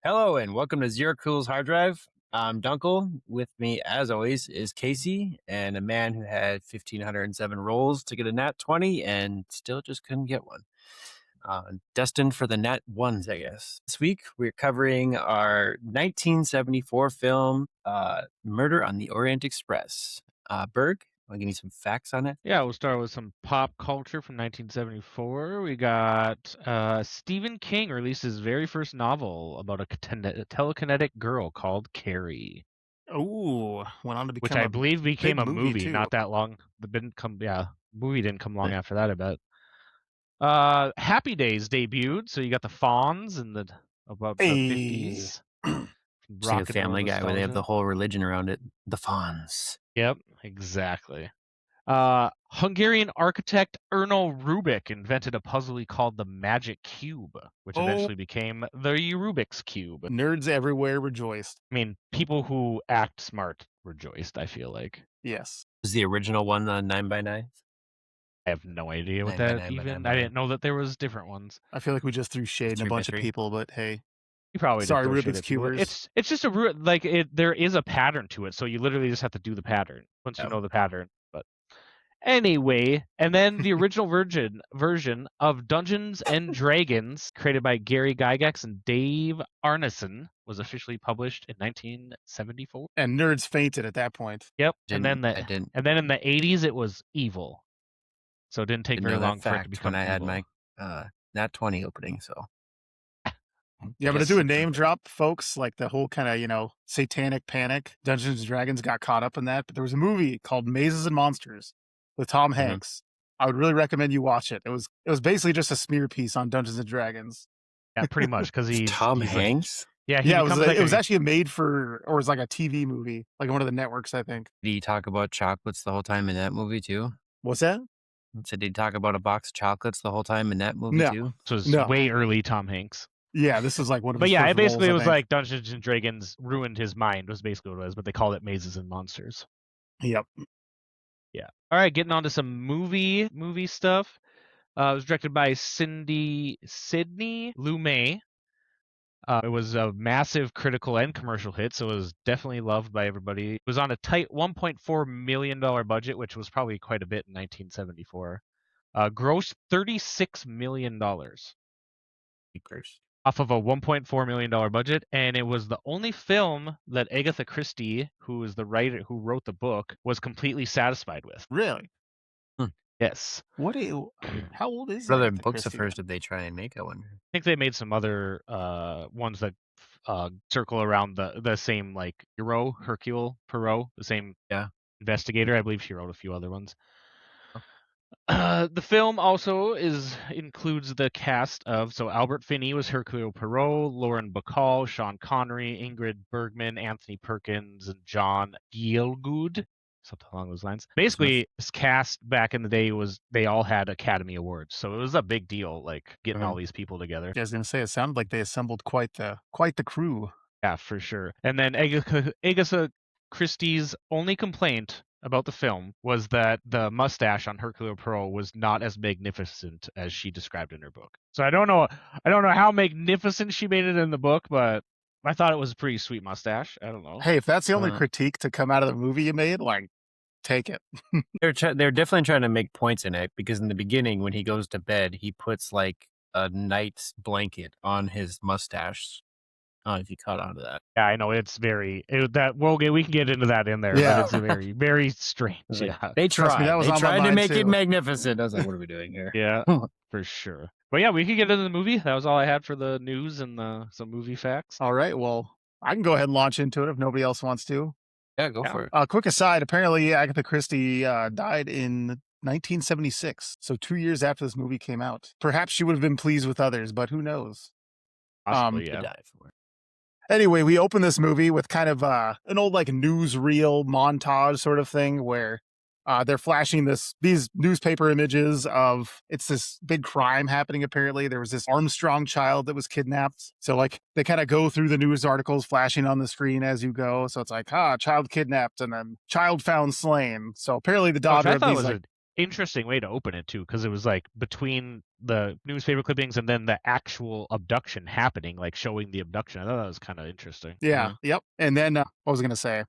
Hello and welcome to ZeroCool's Hard Drive. I'm Dunkel. With me, as always, is Casey, and a man who had 1,507 rolls to get a nat 20 and still just couldn't get one. Destined for the nat ones, I guess. This week, we're covering our 1974 film, Murder on the Orient Express. Berg, want to give me some facts on it? Yeah, we'll start with some pop culture from 1974. We got Stephen King released his very first novel about a telekinetic girl called Carrie, Ooh, went on to which become I a believe became big a movie too. not that long. Movie didn't come long after that, I bet. Happy Days debuted, so you got the Fonz and about the Hey. 50s. It's like a Family Guy where they have the whole religion around it. The Fonz. Yep, exactly. Hungarian architect Erno Rubik invented a puzzle he called the Magic Cube, which eventually became the Rubik's Cube. Nerds everywhere rejoiced. I mean, people who act smart rejoiced, I feel like. Yes. Was the original one on 9x9? I have no idea what 9 by that 9 by even. 9 by I 9. didn't know that there was different ones. I feel like we just threw shade in a bunch of 3x3. people, but hey. You probably Sorry, did throw Rubik's shit at people. Cubers. It's just there is a pattern to it, so you literally just have to do the pattern once you know the pattern. But anyway, and then the original version of Dungeons and Dragons, created by Gary Gygax and Dave Arneson, was officially published in 1974. And nerds fainted at that point. Yep. And then in the 80s it was evil. So it didn't take very long for it to become when I had evil. my nat 20 opening, so. Yeah, I'm going to do a name drop, folks, like the whole kind of, satanic panic. Dungeons and Dragons got caught up in that, but there was a movie called Mazes and Monsters with Tom Hanks. I would really recommend you watch it. It was basically just a smear piece on Dungeons and Dragons. Yeah, pretty much, because he's Tom Hanks. Yeah, it was actually made for, or it was like a TV movie, like one of the networks, I think. Did he talk about chocolates the whole time in that movie too? What's that? So did he talk about a box of chocolates the whole time in that movie too? This was way early Tom Hanks. Yeah, this was like one of his But yeah, first it basically roles, was like Dungeons and Dragons ruined his mind, was basically what it was, but they called it Mazes and Monsters. Yep. Yeah. All right, getting on to some movie stuff. It was directed by Sidney Lumet. It was a massive critical and commercial hit, so it was definitely loved by everybody. It was on a tight $1.4 million budget, which was probably quite a bit in 1974. Grossed $36 million. Off of a $1.4 million budget, and it was the only film that Agatha Christie, who is the writer who wrote the book, was completely satisfied with. Really? Yes. How old is what other books of hers did they try and make, I wonder? I think they made some other ones that circle around the same, like Hercule Poirot, the same investigator. I believe she wrote a few other ones. The film also includes the cast of, so Albert Finney was Hercule Poirot, Lauren Bacall, Sean Connery, Ingrid Bergman, Anthony Perkins, and John Gielgud, something along those lines. Basically, this cast back in the day they all had Academy Awards, so it was a big deal, like getting all these people together. I was gonna say, it sounded like they assembled quite the crew. Yeah, for sure. And then Agatha Christie's only complaint about the film was that the mustache on Hercule Poirot was not as magnificent as she described in her book. So I don't know how magnificent she made it in the book, but I thought it was a pretty sweet mustache. I don't know. Hey, if that's the only critique to come out of the movie you made, like, take it. They're definitely trying to make points in it, because in the beginning, when he goes to bed, he puts like a night's blanket on his mustache. I don't know if you caught on to that. Yeah, I know, it's we can get into that in there. Yeah. But it's very, very strange. Yeah. They tried. They tried to make it magnificent. I was like, what are we doing here? Yeah, for sure. But yeah, we can get into the movie. That was all I had for the news and some movie facts. All right, well, I can go ahead and launch into it if nobody else wants to. Yeah, go for it. Quick aside, apparently Agatha Christie died in 1976, so 2 years after this movie came out. Perhaps she would have been pleased with others, but who knows? Possibly, yeah. Anyway, we open this movie with kind of an old like newsreel montage sort of thing where they're flashing these newspaper images of it's this big crime happening. Apparently, there was this Armstrong child that was kidnapped. So like they kind of go through the news articles flashing on the screen as you go. So it's like, child kidnapped, and then child found slain. So apparently the daughter of these interesting way to open it too, because it was like between the newspaper clippings and then the actual abduction happening, like showing the abduction. I thought that was kind of interesting. Yeah. Yep. And then what was I going to say?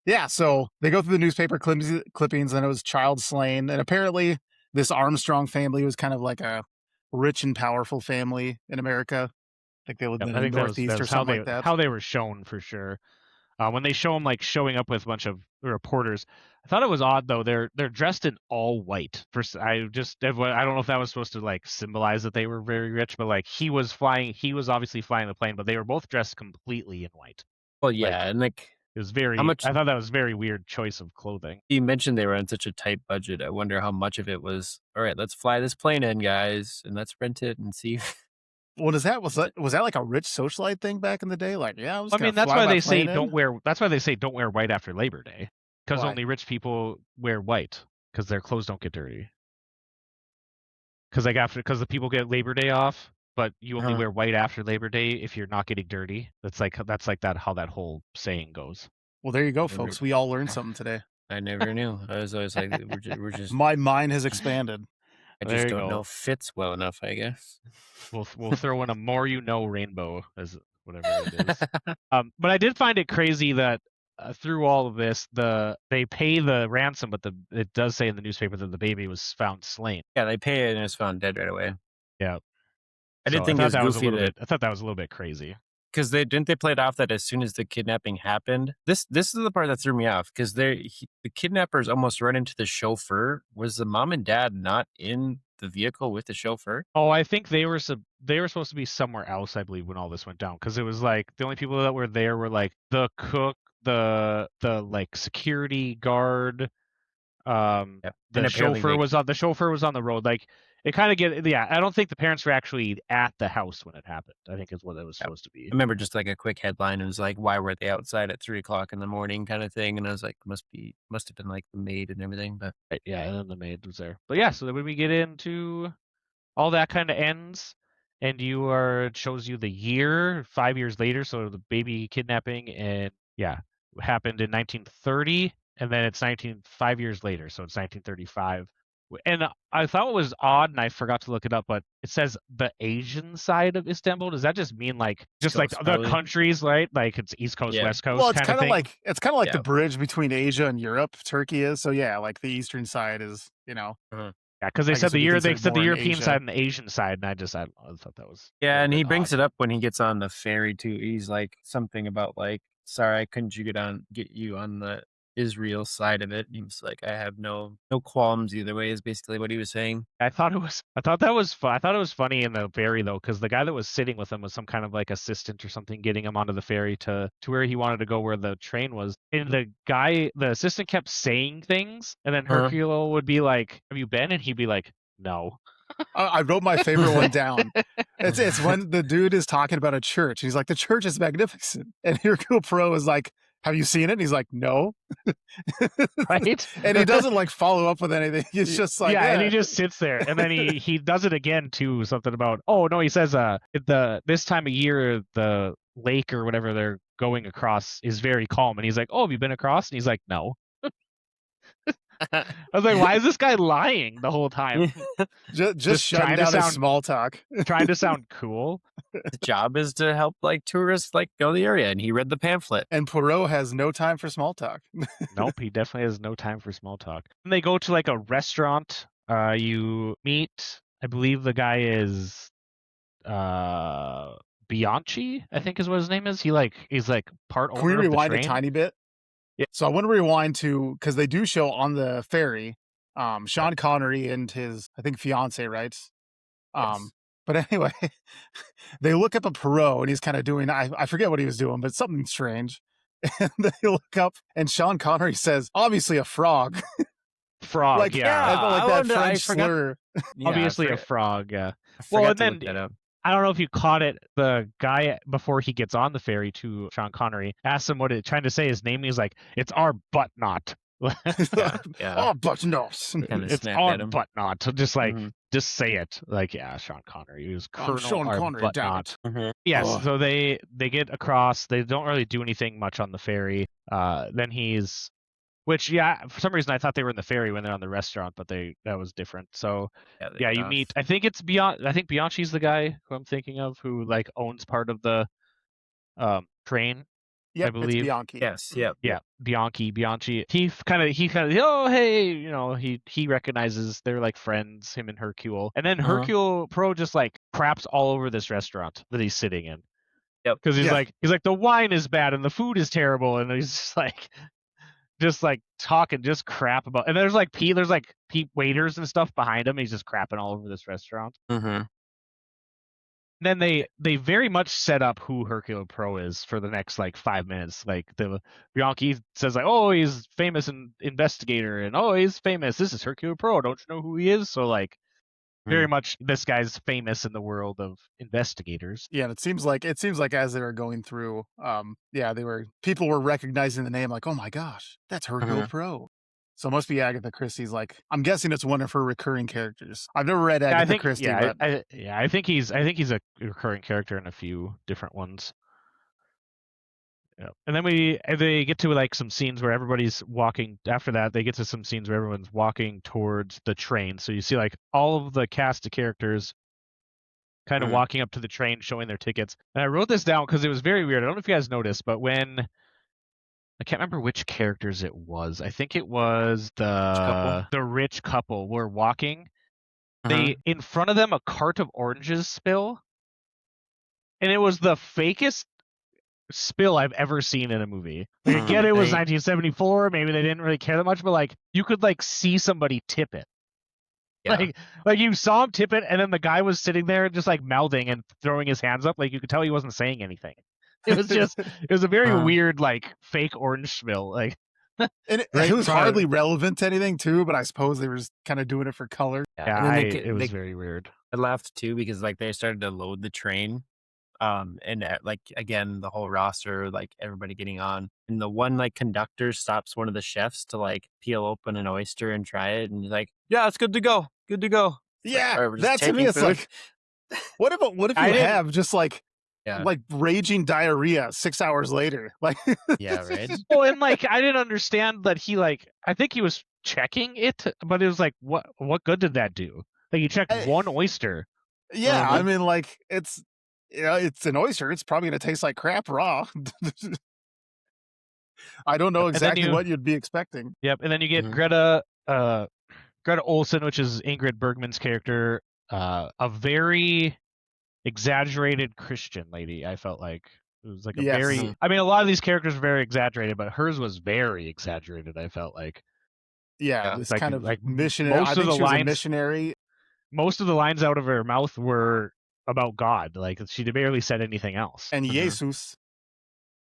Yeah. So they go through the newspaper clippings, and it was child slain. And apparently, this Armstrong family was kind of like a rich and powerful family in America. Like they lived in I the think Northeast or something like that. how they were shown for sure. When they show them like showing up with a bunch of reporters, I thought it was odd though. They're dressed in all white. I don't know if that was supposed to like symbolize that they were very rich, but like he was obviously flying the plane, but they were both dressed completely in white. Well, yeah, and like it was very. How much- I thought that was a very weird choice of clothing. you mentioned they were on such a tight budget. I wonder how much of it was, all right, let's fly this plane in, guys, and let's rent it and see. What is that? Was that like a rich socialite thing back in the day? Like, yeah, I mean, that's why they say don't wear. That's why they say don't wear white after Labor Day, because Why? only rich people wear white because their clothes don't get dirty. Because the people get Labor Day off, but you only wear white after Labor Day if you're not getting dirty. That's like that how that whole saying goes. Well, there you go, folks. We all learned something today. I never knew. I was always like, we're just. My mind has expanded. I just don't know fits well enough, I guess. We'll throw in a more you know rainbow as whatever it is. But I did find it crazy that through all of this, they pay the ransom, but it does say in the newspaper that the baby was found slain. Yeah, they pay it and it's found dead right away. Yeah, I didn't think it was goofy I thought that was a little bit crazy. Because they play it off that as soon as the kidnapping happened. This is the part that threw me off because the kidnappers almost run into the chauffeur. Was the mom and dad not in the vehicle with the chauffeur? Oh, I think they were supposed to be somewhere else, I believe, when all this went down. Because it was like the only people that were there were like the cook, the like security guard. The chauffeur was on the road. Like it kind of I don't think the parents were actually at the house when it happened. I think is what it was supposed to be. I remember just like a quick headline. It was like, why were they outside at 3:00 in the morning kind of thing. And I was like, must have been like the maid and everything. But yeah, and then the maid was there. But yeah, so then when we get into all that kind of ends and it shows you the year 5 years later. So the baby kidnapping and happened in 1930. And then it's 5 years later, so it's 1935. And I thought it was odd, and I forgot to look it up, but it says the Asian side of Istanbul. Does that just mean like the countries, right? Like it's East Coast, West Coast. Well, it's kind of like the bridge between Asia and Europe. Turkey is so like the eastern side is Yeah, because they said the European side and the Asian side, and I thought that was and he brings it up when he gets on the ferry too. He's like something about like, sorry, I couldn't get you on the Israel side of it. He was like, I have no qualms either way, is basically what he was saying. I thought that was fun. I thought it was funny in the ferry though, because the guy that was sitting with him was some kind of like assistant or something, getting him onto the ferry to where he wanted to go, where the train was. And the assistant kept saying things, and then Hercule would be like, "Have you been?" And he'd be like, "No." I wrote my favorite one down. It's when the dude is talking about a church. He's like, "The church is magnificent," and Hercule Poirot is like, "Have you seen it?" And he's like, "No." Right? And he doesn't like follow up with anything. He's just like, and he just sits there. And then he does it again too. Something about, oh no, he says this time of year the lake or whatever they're going across is very calm. And he's like, "Oh, have you been across?" And he's like, "No." I was like, why is this guy lying the whole time? just shutting down his small talk. Trying to sound cool. His job is to help like tourists like go to the area, and he read the pamphlet. And Poirot has no time for small talk. Nope, he definitely has no time for small talk. And they go to like a restaurant. You meet, I believe the guy is Bianchi, I think is what his name is. He's like part owner of the train. Can we rewind a tiny bit? Yeah. So I want to rewind to, because they do show on the ferry, Sean Connery and his, I think, fiance, right? Yes. But anyway, they look up a Poirot, and he's kind of doing, I forget what he was doing, but something strange. And they look up, and Sean Connery says, "Obviously a frog." Frog, like, yeah. Like that French slur. Yeah, obviously a frog, yeah. Well, and then I don't know if you caught it. The guy, before he gets on the ferry to Sean Connery, asks him what it's trying to say his name. He's like, "It's our butt knot." Oh, butt knot. It's our butt knot. Just like, just say it. Like, yeah, Sean Connery. He was Colonel Sean Connery, butt knot. Yes, so they get across. They don't really do anything much on the ferry. Then he's Which, yeah, for some reason I thought they were in the ferry when they're on the restaurant, but that was different. So they yeah, get you off. meet. I think it's Bianchi. I think Bianchi's the guy who I'm thinking of, who like owns part of the train. I Yep, it's believe. Bianchi. Yes, yep. Yeah, Bianchi. He kind of, oh hey, he recognizes they're like friends, him and Hercule, and then Hercule Pro just like craps all over this restaurant that he's sitting in. Yep. Because he's Yeah. like the wine is bad and the food is terrible, and he's just like talking just crap about. And there's like waiters and stuff behind him. He's just crapping all over this restaurant. Mm-hmm. Then they very much set up who Hercule Pro is for the next like 5 minutes. Like the Bianchi says like, oh, he's famous investigator, and oh, he's famous. This is Hercule Pro. Don't you know who he is? So like very much this guy's famous in the world of investigators. Yeah, and it seems like as they were going through, people were recognizing the name, like, oh my gosh, that's Hercule Pro. So it must be Agatha Christie's. Like, I'm guessing it's one of her recurring characters. I've never read Agatha Christie, but I think he's a recurring character in a few different ones. Yeah. And then they get to like some scenes where everybody's walking. After that, they get to some scenes where everyone's walking towards the train. So you see like all of the cast of characters kind of walking up to the train, showing their tickets. And I wrote this down because it was very weird. I don't know if you guys noticed, but when I can't remember which characters it was. I think it was the rich couple were walking. They in front of them a cart of oranges spill, and it was the fakest spill I've ever seen in a movie. Like, again, it was 1974. Maybe they didn't really care that much, but like you could like see somebody tip it. Yeah. Like you saw him tip it, and then the guy was sitting there just like mouthing and throwing his hands up. Like you could tell he wasn't saying anything. It was just it was a very weird like fake orange spill. Like and it was hardly relevant to anything too, but I suppose they were just kind of doing it for color. Yeah, it was very weird. I laughed too because like they started to load the train. And like again, the whole roster, like everybody getting on, and the one like conductor stops one of the chefs to like peel open an oyster and try it, and he's like, "Yeah, it's good to go, good to go." Yeah, like, that's to me. It's like, what if you have just like raging diarrhea 6 hours later? Like, yeah, right. Well, and like I didn't understand that he like I think he was checking it, but it was like, what good did that do? Like you checked one oyster. Yeah, I mean, like it's an oyster. It's probably going to taste like crap raw. I don't know exactly what you'd be expecting. Yep, and then you get Greta Olsen, which is Ingrid Bergman's character, a very exaggerated Christian lady. I felt like it was like a very. I mean, a lot of these characters are very exaggerated, but hers was very exaggerated. I felt like. Yeah, this kind of like missionary. I think she was a missionary. Most of the lines out of her mouth were about God. Like she barely said anything else. And Jesus.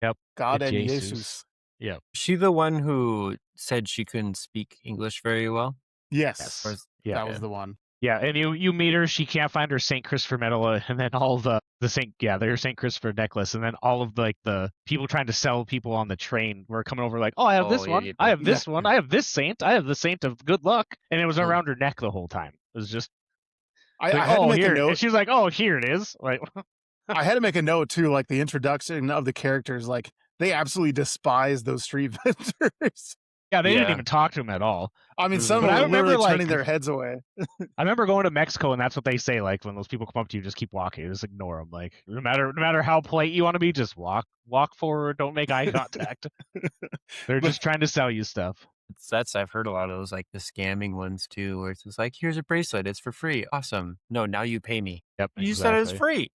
Yep. God and Jesus. Yeah. Is she the one who said she couldn't speak English very well? Yes. That was the one. Yeah, and you meet her. She can't find her St. Christopher medal, and then all the their St. Christopher necklace, and then all of the people trying to sell people on the train were coming over like, oh, I have this one, I have this one, I have this saint, I have the saint of good luck, and it was around her neck the whole time. It was just. I had to make a note. And she's like, "Oh, here it is." Like, I had to make a note too, like the introduction of the characters. Like they absolutely despise those street vendors. Yeah, they didn't even talk to him at all. I mean, some of them were literally turning their heads away. I remember going to Mexico, and that's what they say. Like when those people come up to you, just keep walking, just ignore them. Like no matter how polite you want to be, just walk forward. Don't make eye contact. They're just trying to sell you stuff. I've heard a lot of those, like the scamming ones too, where it's just like, here's a bracelet, it's for free. Awesome. No, now you pay me. Yep. You said it was free.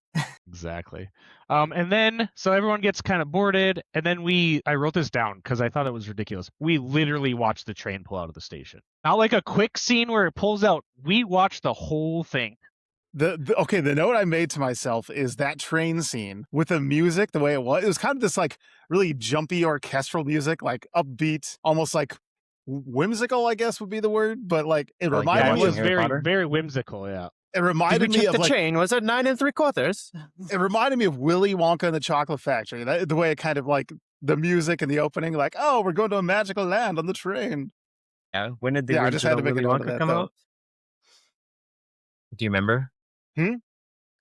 Exactly. And then, so everyone gets kind of boarded, and then I wrote this down because I thought it was ridiculous. We literally watched the train pull out of the station. Not like a quick scene where it pulls out. We watched the whole thing. The note I made to myself is that train scene with the music, the way it was kind of this like really jumpy orchestral music, like upbeat, almost like whimsical, I guess would be the word, but like it reminded me of very whimsical. Yeah, it reminded me of the train was at 9 3/4. It reminded me of Willy Wonka and the Chocolate Factory. The way it kind of like the music and the opening, like, oh, we're going to a magical land on the train. Yeah, when did the I just had to make Willy Wonka come out? Do you remember? I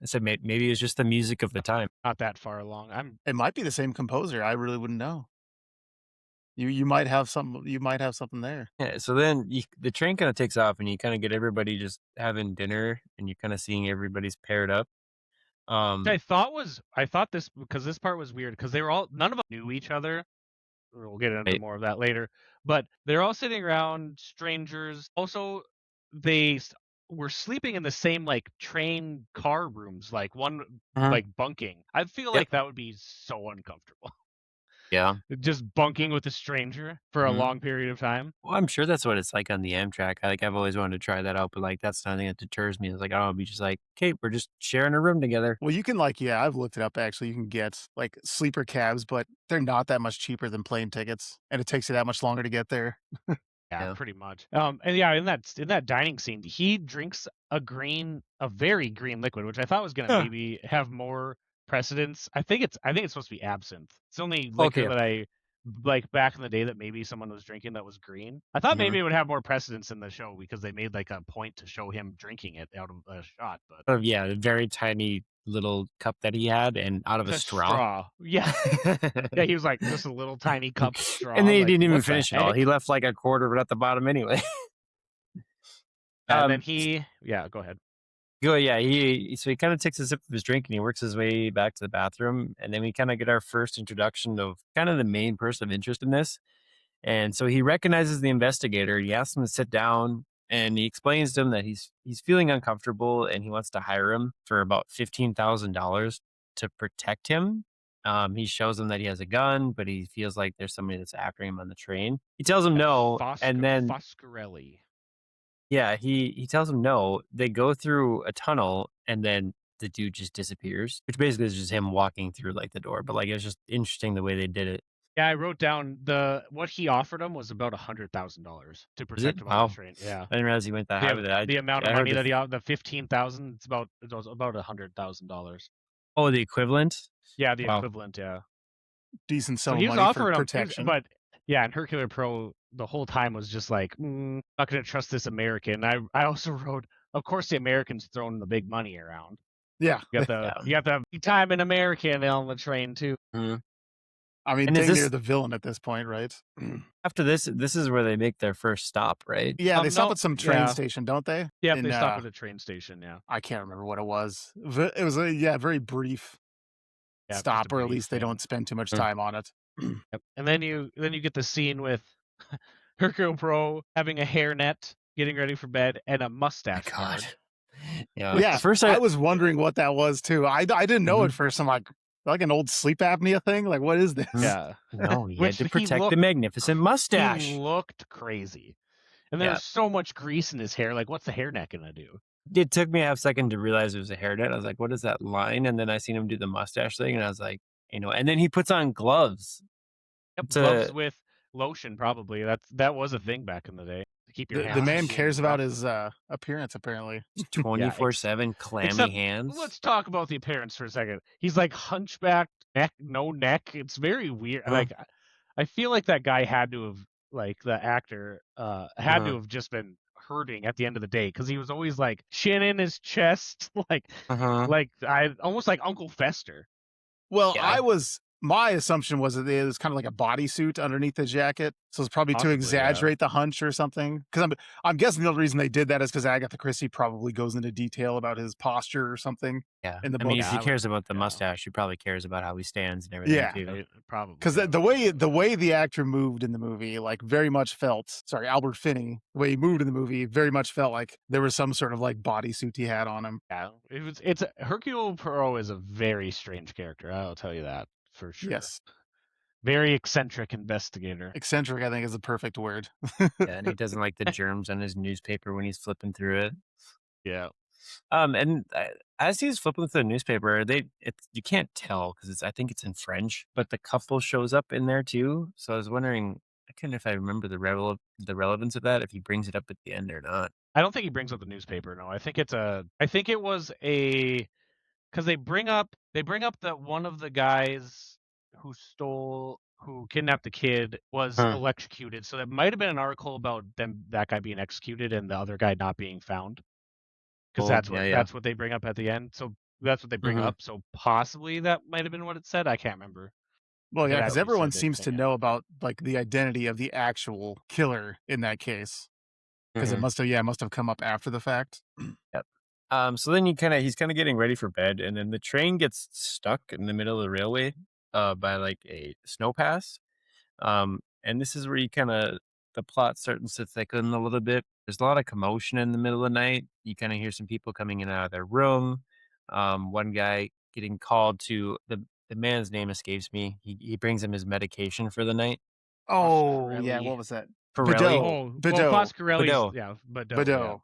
said maybe it was just the music of the time. Not that far along. It might be the same composer. I really wouldn't know. You might have some. You might have something there. Yeah, so then the train kind of takes off, and you kind of get everybody just having dinner, and you're kind of seeing everybody's paired up. I thought this, because this part was weird, because none of them knew each other. We'll get into Right. more of that later. But they're all sitting around, strangers. Also, were sleeping in the same like train car rooms, like one like bunking. I feel Yep. like that would be so uncomfortable. Yeah. Just bunking with a stranger for a long period of time. Well, I'm sure that's what it's like on the Amtrak. I've always wanted to try that out, but like that's something that deters me. It's like I don't want to be just like, okay, we're just sharing a room together. Well, you can yeah, I've looked it up actually. You can get like sleeper cabs, but they're not that much cheaper than plane tickets, and it takes you that much longer to get there. Yeah, Yeah. pretty much. And yeah, in that dining scene, he drinks a very green liquid, which I thought was gonna maybe have more precedence. I think it's supposed to be absinthe. It's the only liquor Okay. that I like back in the day that maybe someone was drinking that was green. I thought maybe it would have more precedence in the show because they made like a point to show him drinking it out of a shot, but Yeah, a very tiny little cup that he had, and out of a the straw. Yeah. Yeah, he was like just a little tiny cup of straw. And then he like, didn't even what the finish it all. heck? He left like a quarter of it at the bottom anyway. And then go ahead. So he kind of takes a sip of his drink and he works his way back to the bathroom, and then we kind of get our first introduction of kind of the main person of interest in this. And so he recognizes the investigator. He asks him to sit down, and he explains to him that he's feeling uncomfortable and he wants to hire him for about $15,000 to protect him. He shows him that he has a gun, but he feels like there's somebody that's after him on the train. He tells him no, and then Foscarelli. yeah, he tells him no. They go through a tunnel, and then the dude just disappears, which basically is just him walking through like the door. But like it's just interesting the way they did it. Yeah, I wrote down what he offered him was about $100,000 to Is protect it? him on Wow. the train. Yeah, I didn't realize he went that high with it. the amount of I heard money that the 15,000. It was about $100,000. Oh, the equivalent? Yeah, the Wow. equivalent. Yeah. Decent So sum he of was money for offering him, protection. but yeah, and Hercule Pro the whole time was just like, not going to trust this American. I also wrote, of course, the Americans throwing the big money around. Yeah. You got the big time in American on the train too. Mhm. I mean, And is dang this near the villain at this point, right? after this is where they make their first stop, right? Yeah, they stop No, at some train yeah. station, don't they? Yeah, In, they stop at a train station. Yeah. I can't remember what it was. It was a very brief Yeah, just stop, a or at brief least they thing. don't spend too much Mm. time on it. Yep. And then you get the scene with Hercule Pro having a hairnet, getting ready for bed, and a mustache God. guard. Yeah. Yeah, First I was wondering what that was too. I didn't know at first. I'm like an old sleep apnea thing. Like, what is this? Yeah. No, he had Which to he protect the looked- magnificent mustache. He looked crazy. And there was so much grease in his hair. Like, what's the hairnet gonna do? It took me a half second to realize it was a hairnet. I was like, what is that line? And then I seen him do the mustache thing, and I was like, and then he puts on gloves. Yep, gloves with lotion, probably. That was a thing back in the day. To keep your hands The man clean cares and about rough. his appearance, apparently. 24/7 clammy Except, hands. Let's talk about the appearance for a second. He's like hunchback, no neck. It's very weird. Like, I feel like that guy had to have, like, the actor had to have just been hurting at the end of the day, because he was always like chin in his chest, like I almost like Uncle Fester. Well, my assumption was that it was kind of like a bodysuit underneath the jacket, so it's probably to exaggerate the hunch or something. Because I'm guessing the only reason they did that is because Agatha Christie probably goes into detail about his posture or something. Yeah, in the I book. mean, if he cares about the mustache, he probably cares about how he stands and everything too. Probably. Because the way the actor moved in the movie, like very much felt. Sorry, Albert Finney. The way he moved in the movie very much felt like there was some sort of like bodysuit he had on him. Yeah, it's Hercule Poirot is a very strange character. I'll tell you that for sure. Yes. Very eccentric investigator. Eccentric, I think, is the perfect word. Yeah, and he doesn't like the germs on his newspaper when he's flipping through it. Yeah. And as he's flipping through the newspaper, you can't tell because I think it's in French, but the couple shows up in there too. So I was wondering, I couldn't if I remember the relevance of that, if he brings it up at the end or not. I don't think he brings up the newspaper. No, I think it was because they bring up that one of the guys who kidnapped the kid was electrocuted. So that might have been an article about that guy being executed and the other guy not being found. Because that's what they bring up at the end. So that's what they bring up. So possibly that might have been what it said. I can't remember. Well, yeah, It because actually everyone started seems to thing know out. about like the identity of the actual killer in that case because it Mhm. must have come up after the fact. Yep. So then he's kind of getting ready for bed, and then the train gets stuck in the middle of the railway, by like a snow pass. And this is where you kind of the plot starting to thicken a little bit. There's a lot of commotion in the middle of the night. You kind of hear some people coming in and out of their room. One guy getting called to the man's name escapes me. He brings him his medication for the night. Oh yeah, Foscarelli. what was that? Pirelli, Bedot. Oh, well, Bedot. Foscarelli's, Bedeau. yeah, Bedeau, yeah.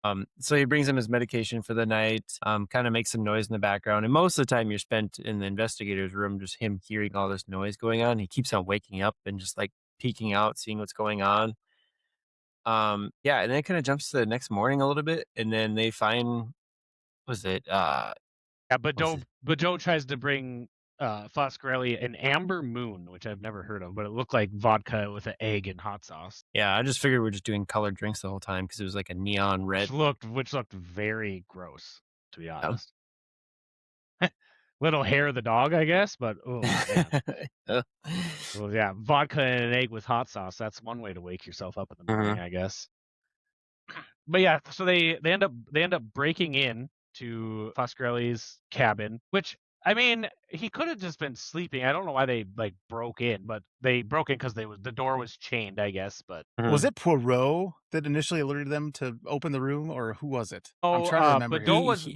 Bedot. So he brings him his medication for the night, kind of makes some noise in the background. And most of the time you're spent in the investigator's room, just him hearing all this noise going on. He keeps on waking up and just like peeking out, seeing what's going on. Yeah, and then it kind of jumps to the next morning a little bit, and then they find, was it, Yeah, was it? Bedeau tries to bring Foscarelli an amber moon, which I've never heard of, but it looked like vodka with an egg and hot sauce. Yeah, I just figured we're just doing colored drinks the whole time because it was like a neon red. Which looked very gross, to be Yeah. honest. Little hair of the dog, I guess, but oh man. Well, yeah, vodka and an egg with hot sauce. That's one way to wake yourself up in the morning, I guess. But yeah, so they end up breaking in to Foscarelli's cabin, which I mean, he could have just been sleeping. I don't know why they like broke in, but they broke in because the door was chained, I guess. But Was it Poirot that initially alerted them to open the room, or who was it? I'm trying to remember.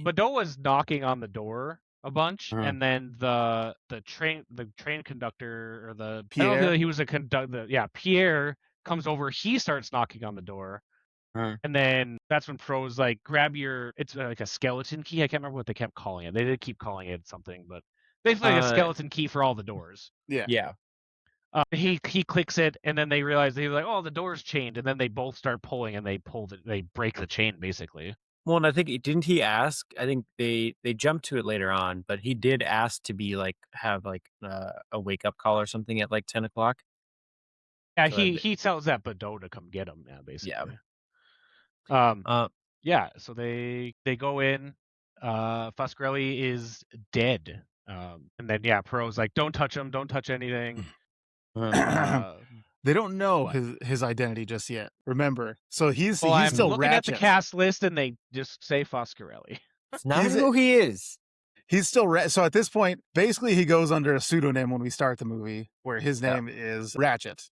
Bedeau was knocking on the door a bunch, and then the train conductor or the I don't know Pierre? if he was a conductor. Yeah, Pierre comes over. He starts knocking on the door. And then that's when Pro's like, grab your, it's like a skeleton key. I can't remember what they kept calling it. They did keep calling it something, but basically a skeleton key for all the doors. Yeah. He clicks it, and then they realize they're like, oh, the door's chained, and then they both start pulling, and they break the chain basically. Well, and I think didn't he ask? I think they jumped to it later on, but he did ask to be like have like a wake up call or something at like 10 o'clock. Yeah, So he tells that Bedeau to come get him. Yeah, basically. yeah. Yeah. So they go in. Foscarelli is dead. And then Perot's like, don't touch him, don't touch anything. They don't know his identity just yet. Remember, so he's still looking Ratchet. at the cast list, and they just say Foscarelli. It's not who he is. He's still so at this point, basically, he goes under a pseudonym when we start the movie, where his name is Ratchet.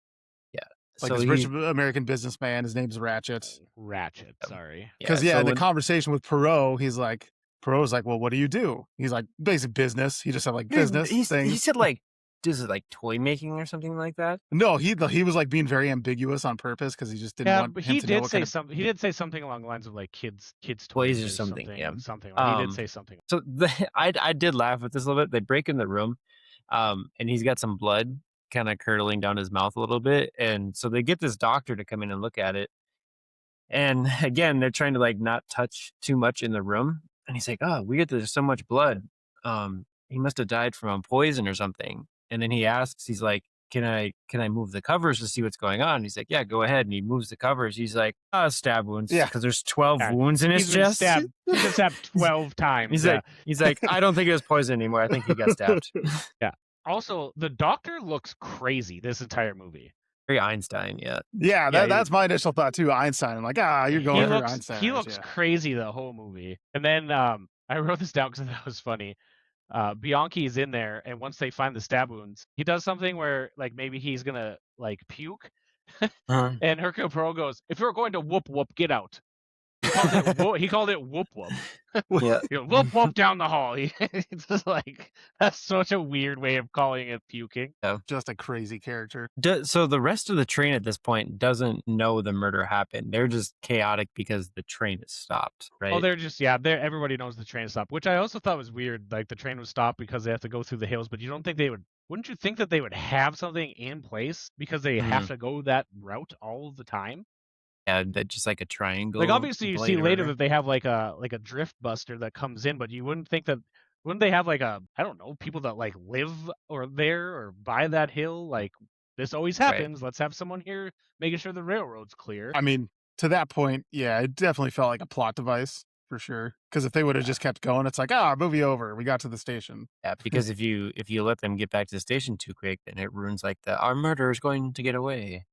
Yeah, like so this rich American businessman. His name's Ratchet. Sorry. Because so in the conversation with Perot, Perot's like, well, what do you do? He's like, basic business. He just had like business things. He said like, is it like toy making or something like that? No, he was like being very ambiguous on purpose because he just didn't want but him he to did know say something. He did say something along the lines of like kids toys or something. Yeah, something. Like, he did say something. So I did laugh at this a little bit. They break in the room, and he's got some blood kind of curdling down his mouth a little bit, and so they get this doctor to come in and look at it. And again, they're trying to like not touch too much in the room. And he's like, oh, weird, there's so much blood. He must have died from a poison or something. And then he asks, he's like, can I move the covers to see what's going on? And he's like, yeah, go ahead. And he moves the covers. He's like, stab wounds. Yeah. Because there's 12 wounds in his chest. He's been stabbed 12 times. He's like, I don't think it was poison anymore. I think he got stabbed. Yeah. Also, the doctor looks crazy this entire movie. Very Einstein, yeah. Yeah, that's my initial thought too. Einstein. I'm like, you're going for Einstein. He looks crazy the whole movie. And then I wrote this down because that was funny. Bianchi's in there, and once they find the stab wounds, he does something where like maybe he's gonna like puke, and Hercule Poirot goes, "If you're going to whoop whoop, get out." He called it whoop whoop. Yeah. Whoop whoop down the hall. It's just like, that's such a weird way of calling it puking. Yeah, just a crazy character. So the rest of the train at this point doesn't know the murder happened. They're just chaotic because the train is stopped, right? Oh, they're just everybody knows the train stopped, which I also thought was weird. Like the train was stopped because they have to go through the hills, but you don't think they would? Wouldn't you think that they would have something in place because they have to go that route all the time? Yeah, that just like a triangle. Like obviously you see later that they have like a drift buster that comes in, but you wouldn't think that, wouldn't they have like I don't know, people that like live or there or by that hill? Like this always happens. Right. Let's have someone here making sure the railroad's clear. I mean, to that point, yeah, it definitely felt like a plot device. for sure. Because if they would have just kept going, it's like, movie over. We got to the station. Yeah, because if you let them get back to the station too quick, then it ruins like our murderer is going to get away.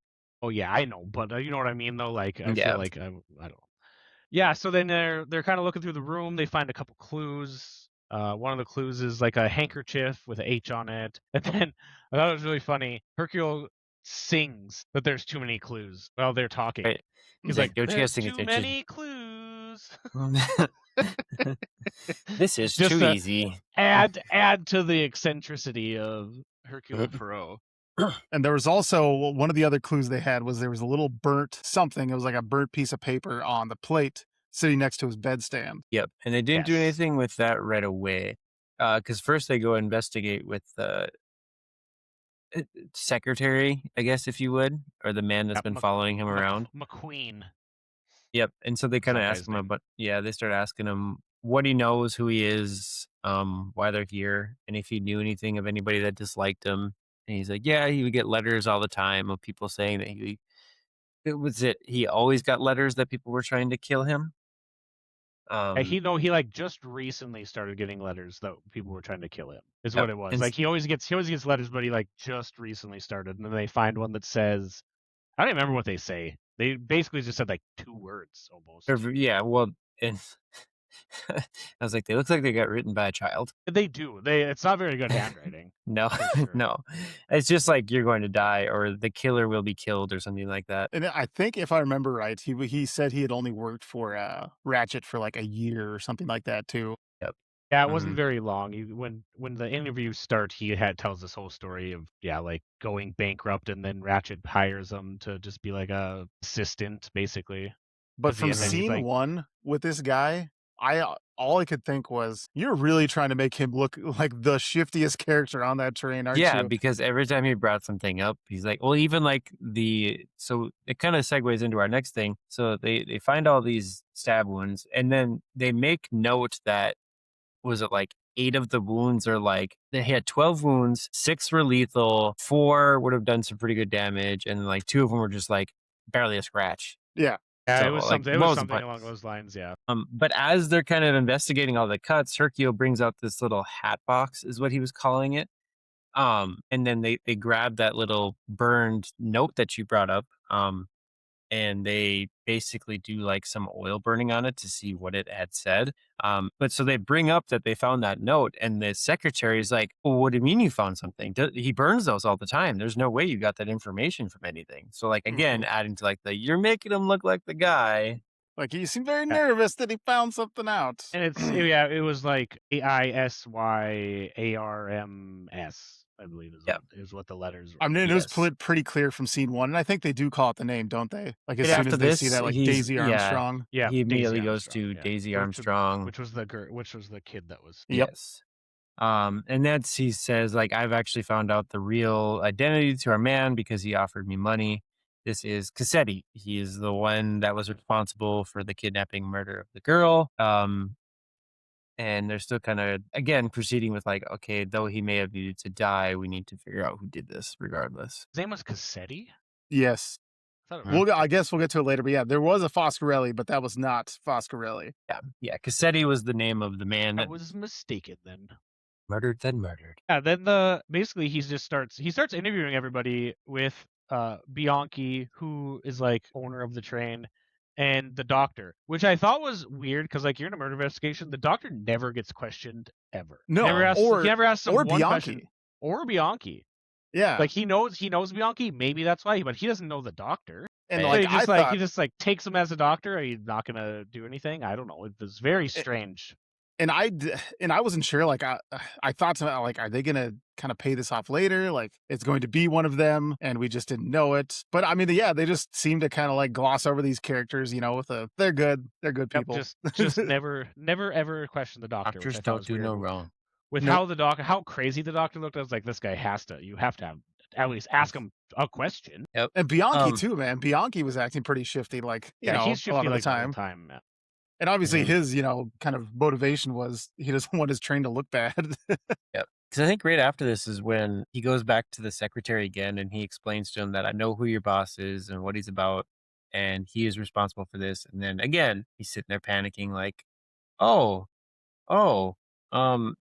Oh yeah, I know, but you know what I mean though. Like I Yeah. feel like I don't know. Yeah, so then they're kind of looking through the room. They find a couple clues. One of the clues is like a handkerchief with an H on it. And then I thought it was really funny. Hercule sings that there's too many clues while they're talking. Right. He's like, like, don't you guys "There's think too it's many clues." This is Just too easy. add to the eccentricity of Hercule Poirot. And there was also one of the other clues they had was there was a little burnt something. It was like a burnt piece of paper on the plate sitting next to his bedstand. Yep. And they didn't do Yes. anything with that right away. Because first they go investigate with the secretary, I guess, if you would, or the man that's been following him around. McQueen. Yep. And so they kind of that ask guy's him name. about, they start asking him what he knows, who he is, why they're here, and if he knew anything of anybody that disliked him. And he's like, yeah, he would get letters all the time of people saying that he always got letters that people were trying to kill him. He like just recently started getting letters that people were trying to kill him. Is what it was. Like he always gets letters, but he like just recently started, and then they find one that says, I don't remember what they say. They basically just said like 2 words almost. Yeah, well, and I was like, they look like they got written by a child. They do. It's not very good handwriting. No, sure. no. It's just like you're going to die or the killer will be killed or something like that. And I think if I remember right, he said he had only worked for Ratchet for like a year or something like that too. Yep. Yeah, it wasn't very long. When the interviews start, he tells this whole story of like going bankrupt, and then Ratchet hires him to just be like a assistant, basically. But from scene 1 with this guy, all I could think was, you're really trying to make him look like the shiftiest character on that train, aren't you? Yeah, because every time he brought something up, he's like, well, even like so it kind of segues into our next thing. So they find all these stab wounds, and then they make note that, was it like 8 of the wounds are like, they had 12 wounds, 6 were lethal, 4 would have done some pretty good damage, and like 2 of them were just like barely a scratch. Yeah. Yeah, it was something along those lines, yeah. But as they're kind of investigating all the cuts, Hercule brings out this little hat box, is what he was calling it. And then they grab that little burned note that you brought up, and they basically do like some oil burning on it to see what it had said. But so they bring up that they found that note, and the secretary is like, well, what do you mean you found something? He burns those all the time. There's no way you got that information from anything. So like, again, adding to like you're making him look like the guy. Like, he seemed very nervous that he found something out. And it was like AISYARMS, I believe is what the letters were. I mean, it was pretty clear from scene 1, and I think they do call it the name, don't they? Like, as soon as they see that, like, Daisy Armstrong. Yeah, he immediately Daisy goes to Daisy Armstrong. Which was the kid that was... Yes. And that's, he says, like, I've actually found out the real identity to our man because he offered me money. This is Cassetti. He is the one that was responsible for the kidnapping murder of the girl. And they're still kind of, again, proceeding with like, okay, though he may have needed to die, we need to figure out who did this regardless. His name was Cassetti? Yes. I guess we'll get to it later, but yeah, there was a Foscarelli, but that was not Foscarelli. Yeah. Cassetti was the name of the man that was mistaken then. Murdered. Yeah, then basically he starts interviewing everybody with Bianchi, who is like owner of the train, and the doctor, which I thought was weird because like you're in a murder investigation, the doctor never gets questioned ever. No, he never asks or one Bianchi. Question. Or Bianchi. Yeah, like he knows Bianchi. Maybe that's why, but he doesn't know the doctor. And like he just like takes him as a doctor. Are you not gonna do anything? I don't know. It was very strange. And I wasn't sure. Like I thought, like, are they gonna kind of pay this off later? Like it's going to be one of them, and we just didn't know it. But I mean, yeah, they just seem to kind of like gloss over these characters, with they're good people. Just never ever question the doctor. Doctors don't do no wrong. With how crazy the doctor looked, I was like, this guy you have to at least ask him a question. Yep. And Bianchi too, man. Bianchi was acting pretty shifty, like he's shifty a lot of like the time. And obviously his, kind of motivation was he doesn't want his train to look bad. Yep. Because I think right after this is when he goes back to the secretary again, and he explains to him that I know who your boss is and what he's about, and he is responsible for this. And then again, he's sitting there panicking, like, Oh, oh,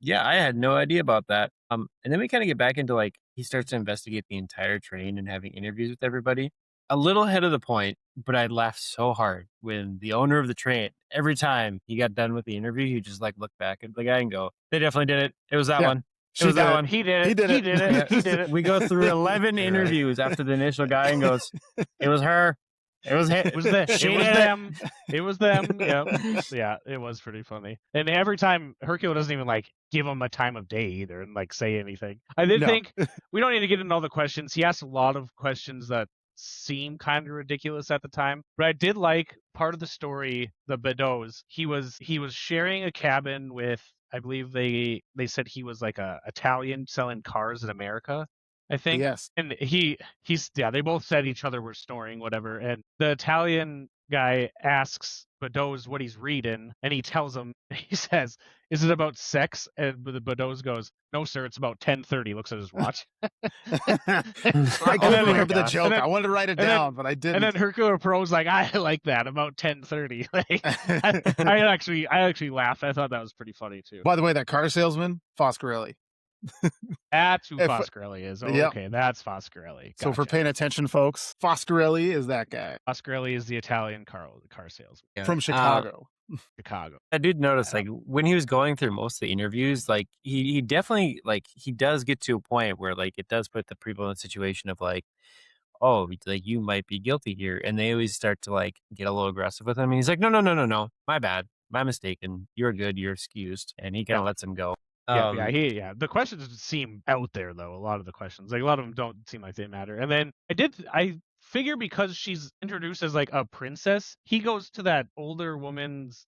yeah, I had no idea about that. And then we kind of get back into like he starts to investigate the entire train and having interviews with everybody. A little ahead of the point, but I laughed so hard when the owner of the train, every time he got done with the interview, he just like looked back at the guy and go, "They definitely did it. It was that Yeah, one. It she was did that it. one." He did it. He did He it. did it. Yeah. He did it. We go through 11 You're right. interviews after the initial guy and goes, "It was her. It was him. It was the, She it was did them. It was them. Yep. Yeah, it was pretty funny. And every time Hercule doesn't even like give him a time of day either and like say anything. I did No. think we don't need to get into all the questions. He asked a lot of questions that seem kind of ridiculous at the time, but I did like part of the story, the Bedeaus. He was sharing a cabin with, I believe they said he was like a Italian selling cars in America, I think. Yes. And he's they both said each other were snoring, whatever. And the Italian guy asks Bedeaus what he's reading, and he tells him, he says, "Is it about sex?" And the Bedeaus goes, "No, sir, it's about 10:30." Looks at his watch. I And couldn't then- remember the gosh. joke. And then- I wanted to write it and then- down, but I didn't. And then Hercule Poirot's like, "I like that, about 10:30." Like, I actually laughed. I thought that was pretty funny too. By the way, that car salesman, Foscarelli. That's who if- Foscarelli is. Oh, Yep. okay, that's Foscarelli. So for Gotcha. paying attention, folks, Foscarelli is that guy Foscarelli is the Italian car salesman. Yeah. from Chicago. Chicago. I did notice, Yeah. like, when he was going through most of the interviews, like, he definitely, like, he does get to a point where, like, it does put the people in a situation of, like, oh, like, you might be guilty here. And they always start to, like, get a little aggressive with him. And he's like, no, my bad. My mistake. And you're good. You're excused. And he kind of lets him go. Yeah. The questions seem out there though. A lot of the questions, like a lot of them, don't seem like they matter. And then I figure because she's introduced as like a princess, he goes to that older woman's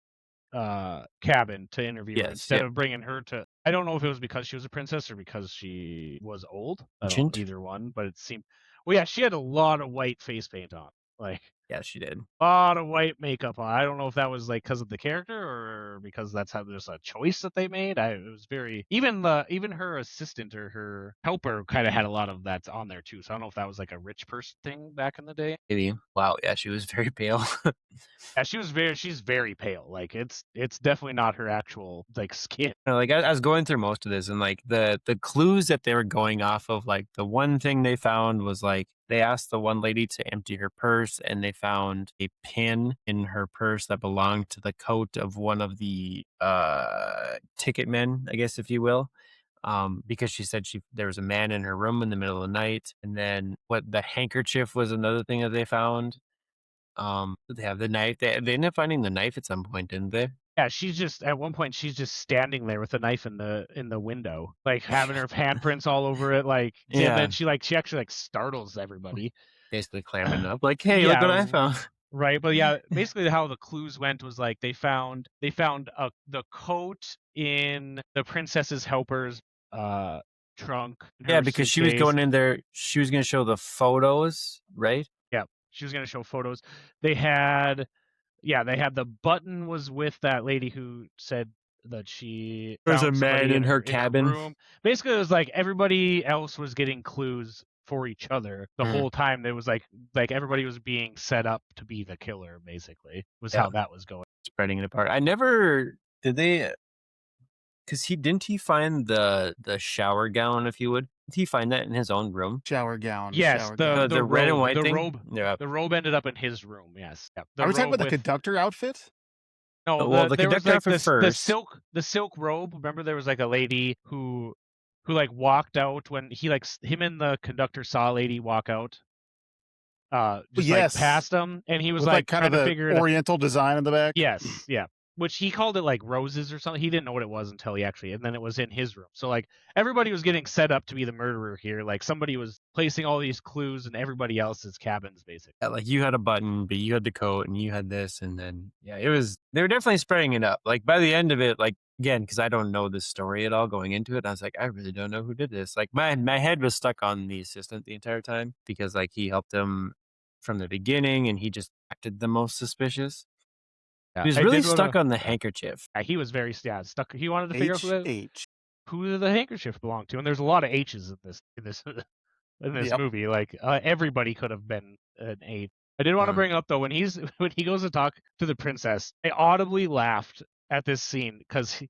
cabin to interview her Yes, instead yeah. of bringing her to. I don't know if it was because she was a princess or because she was old. I don't know, Ancient? either one, but it seemed. Well, yeah, she had a lot of white face paint on, like. Yeah, she did. A lot of white makeup on. I don't know if that was like because of the character or because that's how there's a choice that they made. It was very even her assistant or her helper kind of had a lot of that on there too. So I don't know if that was like a rich person thing back in the day. Maybe. Wow. Yeah, she was very pale. Yeah, she's very pale. Like it's definitely not her actual like skin. Like, I was going through most of this, and like the clues that they were going off of, like the one thing they found was like they asked the one lady to empty her purse, and they found a pin in her purse that belonged to the coat of one of the ticket men, I guess, if you will. Because she said there was a man in her room in the middle of the night. And then the handkerchief was another thing that they found. They have the knife. They ended up finding the knife at some point, didn't they? Yeah, at one point she's just standing there with a knife in the window, like having her handprints all over it. Like, yeah. And then she actually like startles everybody. Basically clamming up, like, "Hey, look what I found." Right, but yeah, basically how the clues went was like they found the coat in the princess's helper's trunk. Yeah, because she was going in there. She was going to show the photos, right? Yeah, she was going to show photos. They had the button was with that lady who said that she There's found a man somebody in her cabin. room. Basically, it was like everybody else was getting clues for each other the whole time. There was like everybody was being set up to be the killer. Basically, was how that was going. Spreading it apart. I never did they. Because didn't he find the shower gown, if you would? Did he find that in his own room? Shower gown. Yes, shower gown. The red and white thing? robe. Yeah. The robe ended up in his room. Yes. Yeah. Are we talking about the conductor outfit? No, Well, the there was conductor like outfit first. the silk robe. Remember, there was like a lady who like walked out when he him and the conductor saw a lady walk out. Just yes. like past him, and he was With like kind trying of to the figure it out. Oriental design in the back. Yes, yeah. Which he called it like roses or something. He didn't know what it was until and then it was in his room. So like everybody was getting set up to be the murderer here. Like somebody was placing all these clues in everybody else's cabins, basically. Yeah, like you had a button, but you had the coat, and you had this, and then they were definitely spreading it up. Like by the end of it, like again, because I don't know this story at all going into it, I was like, I really don't know who did this. Like my head was stuck on the assistant the entire time because like he helped him from the beginning, and he just acted the most suspicious. Yeah. He was really stuck on the handkerchief. He was very stuck. He wanted to figure out H. who the handkerchief belonged to, and there's a lot of H's in this movie. Like everybody could have been an H. I did want to bring up though when he goes to talk to the princess, I audibly laughed at this scene because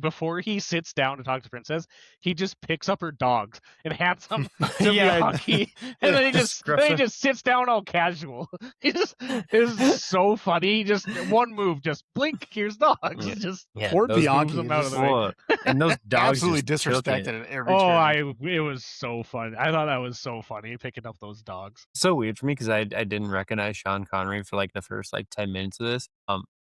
before he sits down to talk to Princess, he just picks up her dogs and hands them to Yeah, Bianchi, and then he just sits down all casual. It is so funny. He just one move, just blink. Here's dogs. Yeah. Just Poor those Bianchi moves them out of the Well, and those dogs absolutely just took disrespected it. at every turn. it was so funny. I thought that was so funny picking up those dogs. So weird for me because I didn't recognize Sean Connery for like the first like 10 minutes of this.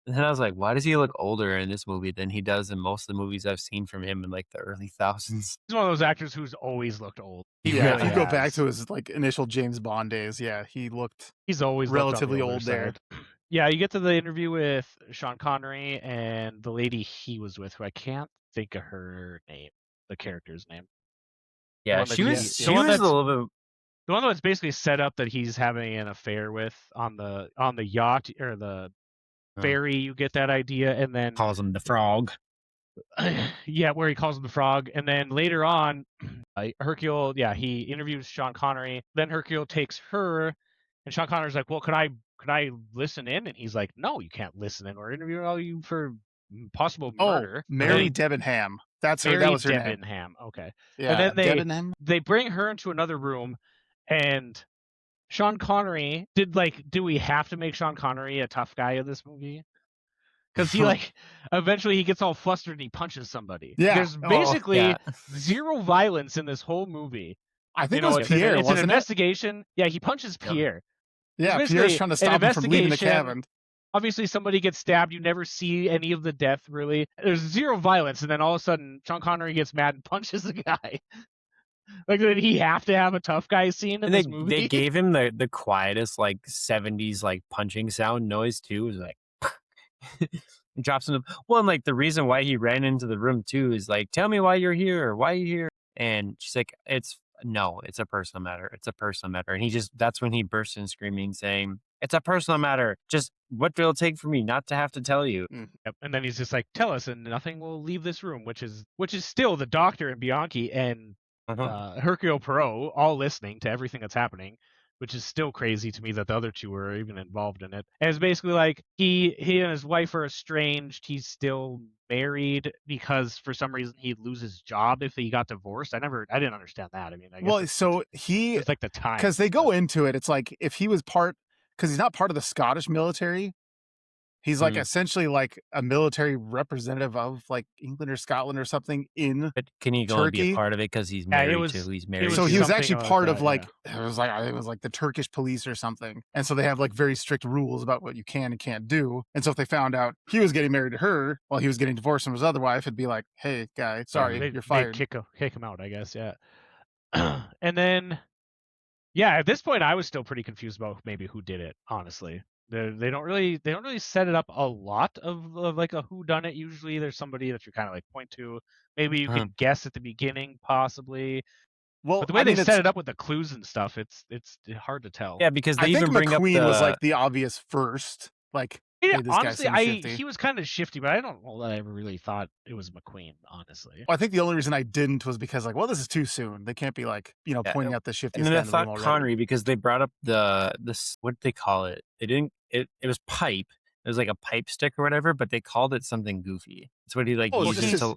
And then I was like, why does he look older in this movie than he does in most of the movies I've seen from him in like the early thousands? He's one of those actors who's always looked old. If really you go has. back to his like initial James Bond days, He's always looked on the relatively older old there. side. Yeah, you get to the interview with Sean Connery and the lady he was with, who I can't think of her name, the character's name. Yeah, one that she he- was the she one was a that's- little bit. The one that's basically set up that he's having an affair with on the yacht or the ferry. You get that idea, and then Calls him the frog. yeah, where he calls him the frog, and then later on, Hercule, he interviews Sean Connery. Then Hercule takes her, and Sean Connery's like, "Well, could I listen in?" And he's like, "No, you can't listen in. We're interviewing all you for possible murder." Mary Debenham. That was her name. Debenham. Okay. Yeah, And then Debenham. they bring her into another room, and Sean Connery do we have to make Sean Connery a tough guy in this movie? Because he eventually he gets all flustered and he punches somebody. Yeah. There's basically Yeah. zero violence in this whole movie. I think it was it's Pierre, it's an wasn't it? investigation. Yeah, he punches Pierre. Yeah, It's Pierre's basically trying to an stop him from leaving the investigation. cabin. Obviously, somebody gets stabbed. You never see any of the death, really. There's zero violence, and then all of a sudden, Sean Connery gets mad and punches the guy. Like, did he have to have a tough guy scene in And this movie? they gave him the quietest like 70s like punching sound noise too. It was like he drops him. Well, and like the reason why he ran into the room too is like, tell me why you're here or why you're here. And she's like, it's a personal matter. It's a personal matter. And that's when he bursts in screaming, saying, it's a personal matter. Just what will it take for me not to have to tell you? Yep. And then he's just like, tell us, and nothing will leave this room, which is still the Doctor and Bianchi and Hercule Poirot all listening to everything that's happening, which is still crazy to me that the other two are even involved in it. And it's basically like he and his wife are estranged. He's still married because for some reason he'd lose his job if he got divorced. I didn't understand that. I mean, I guess it's like the time, because they go into it. It's like if he was because he's not part of the Scottish military. He's like essentially like a military representative of like England or Scotland or something in But can he go and be Turkey? a part of it because he's married to who he's married So to? he was something actually like part that, of like it was like the Turkish police or something, and so they have like very strict rules about what you can and can't do. And so if they found out he was getting married to her while he was getting divorced from his other wife, it'd be like, hey guy, sorry, you're fired. Kick him out, I guess. Yeah. And then at this point I was still pretty confused about maybe who did it, honestly. They don't really set it up a lot of like a whodunit. Usually there's somebody that you kind of like point to. Maybe you can guess at the beginning, possibly. Well, But the way they set it up with the clues and stuff, it's hard to tell. Yeah, because they I think even bring McQueen up was like the obvious first. Like, Yeah, hey, this guy honestly, seems shifty. he was kind of shifty, but I don't know that I ever really thought it was McQueen, honestly. Well, I think the only reason I didn't was because like, well, this is too soon. They can't be like, pointing out the shifty. And then I thought Connery, because they brought up this, what did they call it? They didn't, it was pipe. It was like a pipe stick or whatever, but they called it something goofy. It's what he like uses to...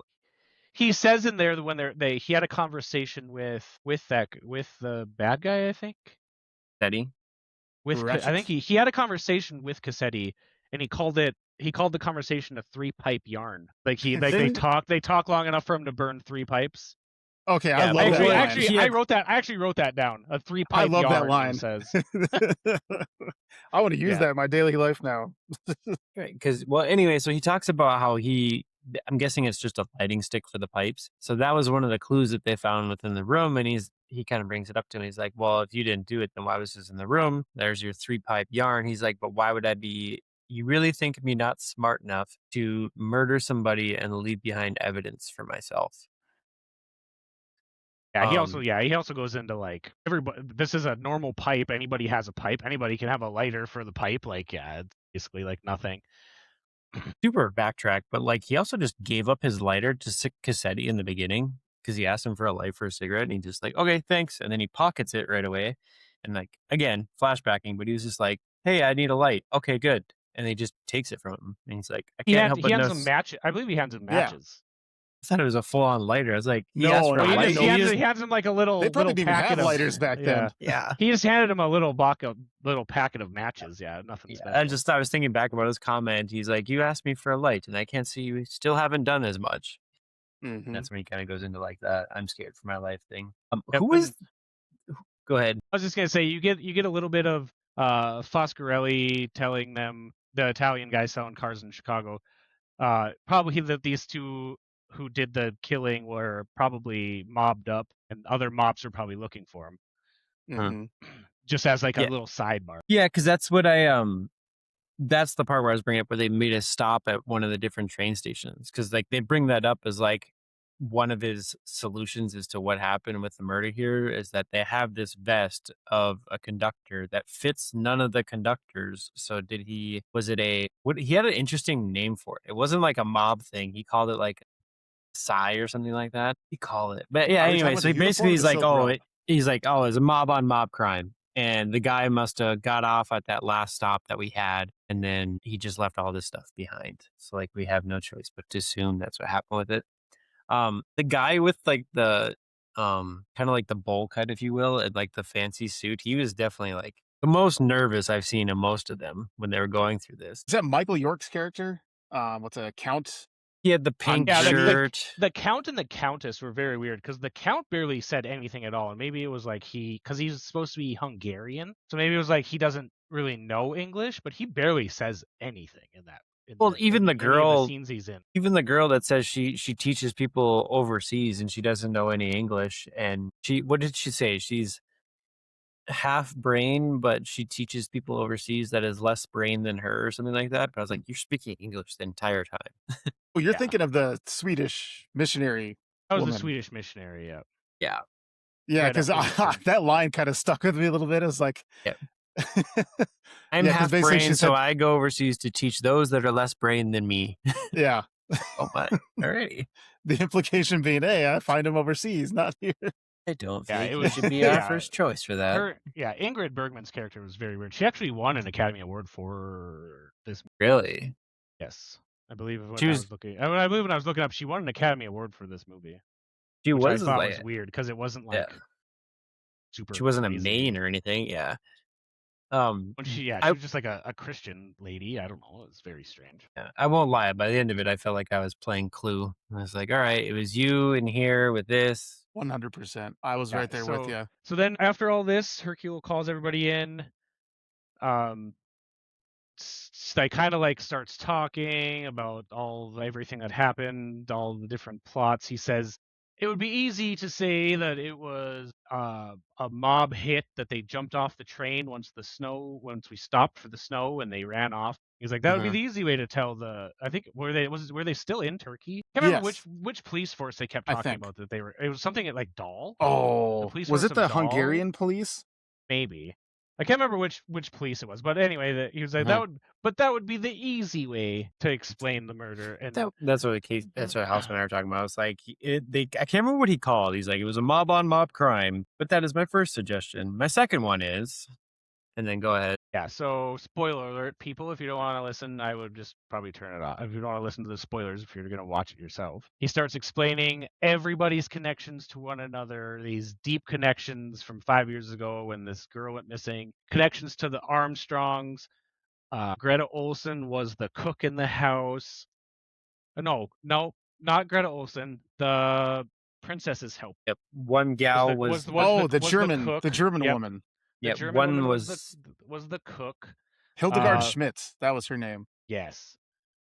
He says in there that when he had a conversation with the bad guy, I think. Cassetti? I think he had a conversation with Cassetti, and he called the conversation a 3-pipe yarn. Like they talk long enough for him to burn 3 pipes. Okay, I love that line. I actually wrote that down. A 3-pipe yarn. I love that line. He says. I want to use that in my daily life now. Right, because anyway, so he talks about how I'm guessing it's just a lighting stick for the pipes. So that was one of the clues that they found within the room, and he kind of brings it up to him. He's like, well, if you didn't do it, then why was this in the room? There's your 3-pipe yarn. He's like, but why would I be... You really think me not smart enough to murder somebody and leave behind evidence for myself? Yeah, he also goes into like everybody. This is a normal pipe. Anybody has a pipe. Anybody can have a lighter for the pipe. Like, yeah, it's basically like nothing. Super backtrack, but like he also just gave up his lighter to Cassetti in the beginning because he asked him for a light for a cigarette, and he just like, okay, thanks, and then he pockets it right away, and like again flashbacking, but he was just like, hey, I need a light. Okay, good. and he just takes it from him. And he's like, I can't help He but hands notice. him matches. I believe he hands him Yeah. matches. I thought it was a full-on lighter. I was like, he No, asked for no, a I He, lighter. didn't just, know. he hands him like a little They probably little didn't even packet have of lighters back then. Yeah. He just handed him a little packet of matches. Yeah, nothing special. I was thinking back about his comment. He's like, you asked me for a light, and I can't see you still haven't done as much. Mhm. That's when he kind of goes into like that I'm scared for my life thing. Yep, Who is? Go ahead. I was just gonna say you get a little bit of Foscarelli telling them, the Italian guy selling cars in Chicago, probably that these two who did the killing were probably mobbed up, and other mobs are probably looking for him. Mhm. Just as like a Yeah. little sidebar. Yeah, because that's what that's the part where I was bringing up where they made us stop at one of the different train stations, because like they bring that up as like one of his solutions as to what happened with the murder here is that they have this vest of a conductor that fits none of the conductors. So he had an interesting name for it. It wasn't like a mob thing. He called it like Psy or something like that. He called it. But yeah, Are we talking anyway, about so the he basically uniform or he's the like, silk robe? it's a mob on mob crime. And the guy must have got off at that last stop that we had, and then he just left all this stuff behind. So like we have no choice but to assume that's what happened with it. The guy with like the kind of like the bowl cut, if you will, and like the fancy suit, he was definitely like the most nervous I've seen of most of them when they were going through this. Is that Michael York's character? What's a count? He had the pink Yeah, shirt. The Count and the Countess were very weird because the Count barely said anything at all, and maybe it was like because he's supposed to be Hungarian, so maybe it was like he doesn't really know English, but he barely says anything in that. Even the any of girl, the scenes he's in. even the girl that says she teaches people overseas and she doesn't know any English, and what did she say? She's half brain, but she teaches people overseas that is less brain than her or something like that. But I was like, you're speaking English the entire time. Oh, you're Yeah. thinking of the Swedish missionary. That was woman. the Swedish missionary. Yeah. Yeah. Yeah, Right because up that line kind of stuck with me a little bit. It's like, Yep. I'm Yeah, 'cause half basically she brain, so said- I go overseas to teach those that are less brain than me. yeah, Oh my! Alrighty. the implication being, hey, I find him overseas, not here. I don't Yeah, think it you was- should be our yeah. first choice for that. Ingrid Bergman's character was very weird. She actually won an Academy Award for this. Really? Yes, I believe when She I was- was looking. I believe when I was looking up, she won an Academy Award for this movie. She Which was I thought like was weird because it wasn't like super. she wasn't a crazy. main or anything. Yeah. When she was just like a Christian lady. I don't know. It's very strange. Yeah, I won't lie. By the end of it, I felt like I was playing Clue. I was like, all right, it was you in here with this. 100%. I was Yeah, right there with you. So then after all this, Hercule calls everybody in. They kind of like starts talking about everything that happened, all the different plots. He says it would be easy to say that it was a mob hit, that they jumped off the train once we stopped for the snow and they ran off. He's like, that would be the easy way to tell I think were they still in Turkey? I can't remember which police force they kept talking about that they were. It was something like Dahl. Oh, police was force it the of Dahl? Hungarian police? Maybe. I can't remember which police it was, but anyway, he was like that would be the easy way to explain the murder. And That's what Houseman and I were talking about. It's like I can't remember what he called. He's like, it was a mob on mob crime. But that is my first suggestion. My second one is, and then go ahead. Yeah. So spoiler alert, people. If you don't want to listen, I would just probably turn it off. If you don't want to listen to the spoilers, if you're going to watch it yourself, he starts explaining everybody's connections to one another. These deep connections from 5 years ago when this girl went missing. Connections to the Armstrongs. Greta Olson was the cook in the house. No, not Greta Olson. The princess's help. Yep. One gal the German Yep. woman. The Yeah, German one woman was the cook. Hildegard Schmitz. That was her name. Yes.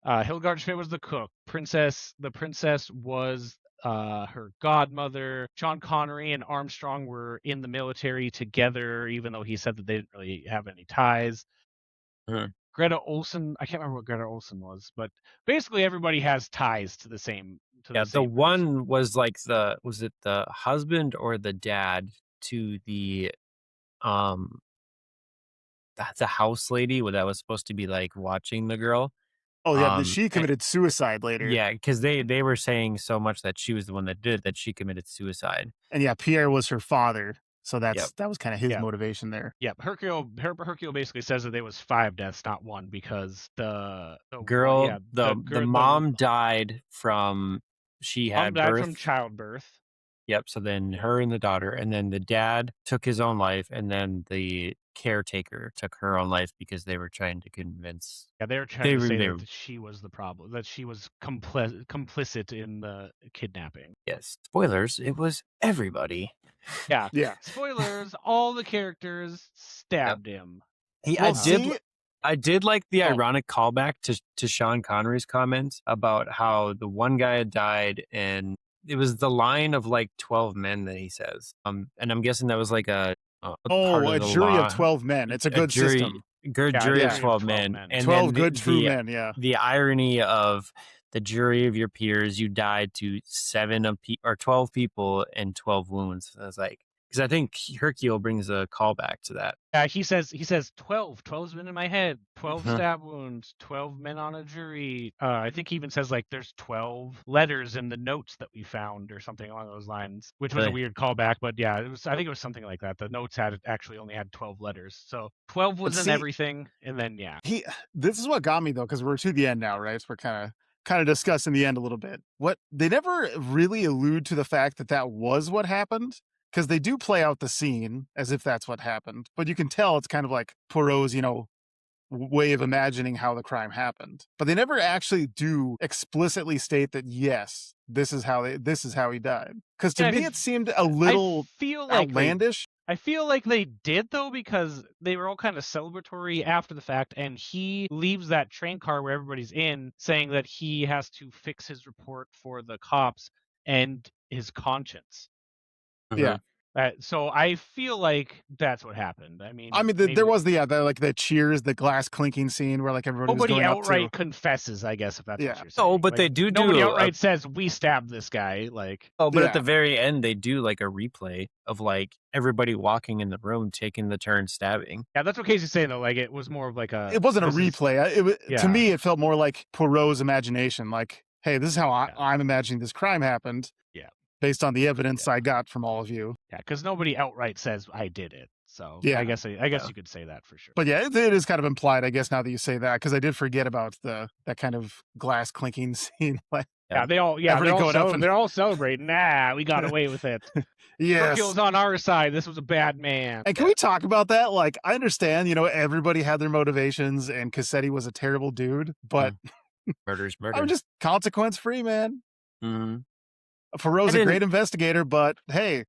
Hildegard Schmidt was the cook. The princess was her godmother. Sean Connery and Armstrong were in the military together, even though he said that they didn't really have any ties. Greta Olson, I can't remember what Greta Olson was, but basically everybody has ties to the same. The one was like was it the husband or the dad to the house lady that was supposed to be like watching the girl. Oh yeah, she committed suicide later. Yeah, because they were saying so much that she was the one that did that she committed suicide. And yeah, Pierre was her father. So that was kind of his Yeah. motivation there. Yeah, Hercule basically says that there was 5 deaths, not 1, because the the mom died from she mom had died birth. from childbirth. Yep. So then her and the daughter, and then the dad took his own life, and then the caretaker took her own life because they were trying to convince. Yeah, they were trying to say that she was the problem, that she was complicit in the kidnapping. Yes. Spoilers. It was everybody. Yeah. Yeah. Spoilers. All the characters stabbed him. I did like the ironic callback to Sean Connery's comments about how the one guy had died, and it was the line of like 12 men that he says. And I'm guessing that was like a jury of 12 men. It's a good system. Jury of 12 men. And 12 good true men, yeah. The irony of the jury of your peers, you died to 12 people and 12 wounds. I was like, because I think Hercule brings a callback to that. Yeah, he says 12. 12's been in my head. 12 stab wounds. 12 men on a jury. I think he even says like there's 12 letters in the notes that we found or something along those lines, which was a weird callback. But yeah, I think it was something like that. The notes actually only had 12 letters, so 12 was in everything. And then this is what got me though, because we're to the end now, right? So we're kind of discussing the end a little bit. What they never really allude to the fact that was what happened. Because they do play out the scene as if that's what happened, but you can tell it's kind of like Poirot's, way of imagining how the crime happened. But they never actually do explicitly state that yes, this is how he died. Because to me, it seemed a little outlandish. I feel like they did though, because they were all kind of celebratory after the fact, and he leaves that train car where everybody's in, saying that he has to fix his report for the cops and his conscience. Yeah. So I feel like that's what happened. I mean, there was the cheers, the glass clinking scene where like everybody was going outright up to confesses, I guess, if that's what you're saying. Oh, but they do. Nobody outright says we stabbed this guy. Like, but at the very end, they do like a replay of like everybody walking in the room taking the turn stabbing. Yeah, that's what Casey's saying though. Like, it was more of like it wasn't a replay. To me, it felt more like Poirot's imagination. Like, hey, this is how I'm imagining this crime happened. Yeah. Based on the evidence I got from all of you. Yeah, because nobody outright says I did it. So I guess you could say that for sure. But yeah, it is kind of implied, I guess, now that you say that, because I did forget about that kind of glass clinking scene. They're all celebrating. Nah, we got away with it. Yes. Hercule's on our side. This was a bad man. And can we talk about that? Like, I understand, everybody had their motivations, and Cassetti was a terrible dude, but murder's murder. I'm just consequence free, man. Mm-hmm. Poirot's a great investigator, but hey,